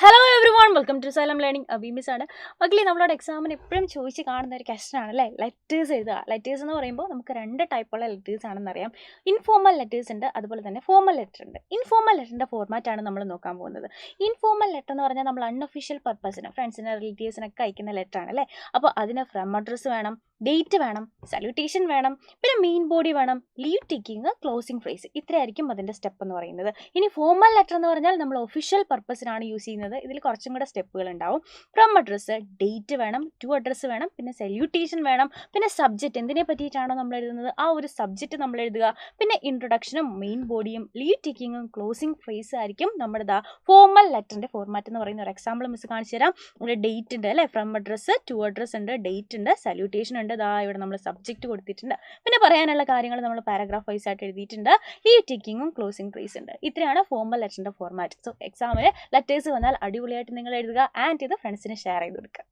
Hello everyone, welcome to Xylem learning. അബീമിസ് ആണ്. മക്കളെ, നമ്മളോട് എക്സാമിന് എപ്പോഴും ചോദിച്ച് കാണുന്ന ഒരു ക്വസ്റ്റൻ ആണ് അല്ലേ, ലെറ്റേഴ്സ് എഴുതുക. ലെറ്റേഴ്സ് എന്ന് പറയുമ്പോൾ നമുക്ക് രണ്ട് ടൈപ്പുള്ള ലെറ്റേഴ്സ് ആണെന്ന് അറിയാം. ഇൻഫോർമൽ ലെറ്റേഴ്സ് ഉണ്ട്, അതുപോലെ തന്നെ ഫോർമൽ ലെറ്റർ ഉണ്ട്. ഇൻഫോർമൽ ലെറ്ററിൻ്റെ ഫോർമാറ്റ് ആണ് നമ്മൾ നോക്കാൻ പോകുന്നത്. ഇൻഫോർമൽ ലെറ്റർ എന്ന് പറഞ്ഞാൽ നമ്മൾ അൺഒഫീഷ്യൽ പർപ്പസിന് ഫ്രണ്ട്സിന് റിലേറ്റീവ്സിനൊക്കെ അയക്കുന്ന ലെറ്റർ ആണ് അല്ലേ. അപ്പോൾ അതിന് ഫ്രം അഡ്രസ്സ് വേണം, ഡേറ്റ് വേണം, സല്യൂട്ടേഷൻ വേണം, പിന്നെ മെയിൻ ബോഡി വേണം, ലീവ് ടേക്കിംഗ്, ക്ലോസിംഗ് ഫ്രേസ്. ഇത്രയായിരിക്കും അതിൻ്റെ സ്റ്റെപ്പ് എന്ന് പറയുന്നത്. ഇനി ഫോർമൽ ലെറ്റർ എന്ന് പറഞ്ഞാൽ നമ്മൾ ഒഫീഷ്യൽ പർപ്പസിനാണ് യൂസ് ചെയ്യുന്നത്. ഇതിൽ കുറച്ചും കൂടെ സ്റ്റെപ്പുകൾ ഉണ്ടാവും. ഫ്രം അഡ്രസ്സ്, ഡേറ്റ് വേണം, ടു അഡ്രസ്സ് വേണം, പിന്നെ സല്യൂട്ടേഷൻ വേണം, പിന്നെ സബ്ജക്റ്റ് എന്തിനെ പറ്റിയിട്ടാണോ നമ്മൾ എഴുതുന്നത് ആ ഒരു സബ്ജക്റ്റ് നമ്മൾ എഴുതുക, പിന്നെ ഇൻട്രൊഡക്ഷനും മെയിൻ ബോഡിയും ലീവ് ടേക്കിങ്ങും ക്ലോസിംഗ് ഫ്രേസ് ആയിരിക്കും നമ്മുടെ ഫോർമൽ ലെറ്ററിൻ്റെ ഫോർമാറ്റ് എന്ന് പറയുന്ന ഒരു എക്സാമ്പിൾ മിസ് കാണിച്ചു തരാം. ഇവിടെ ഡേറ്റ് ഉണ്ട് അല്ലേ, ഫ്രം അഡ്രസ്സ്, ടു അഡ്രസ്സ് ഉണ്ട്, ഡേറ്റ് ഉണ്ട്, സല്യൂട്ടേഷൻ ഉണ്ട്, ഇവിടെ നമ്മൾ സബ്ജക്റ്റ് കൊടുത്തിട്ടുണ്ട്, പിന്നെ പറയാനുള്ള കാര്യങ്ങൾ നമ്മൾ പാരഗ്രാഫ് വൈസ് ആയിട്ട് എഴുതിയിട്ടുണ്ട്, ലീവ് ടേക്കിങ്ങും ക്ലോസിംഗ് ഫ്രേസ് ഉണ്ട്. ഇത്രയാണ് ഫോർമൽ ലെറ്ററിൻ്റെ ഫോർമാറ്റ്. സോ എക്സാമിന് ലെറ്റേഴ്സ് വന്നാൽ അടിപൊളിയായിട്ട് നിങ്ങൾ എഴുതുക ആൻഡ് ഇത് ഫ്രണ്ട്സിന് ഷെയർ ചെയ്ത് കൊടുക്കുക.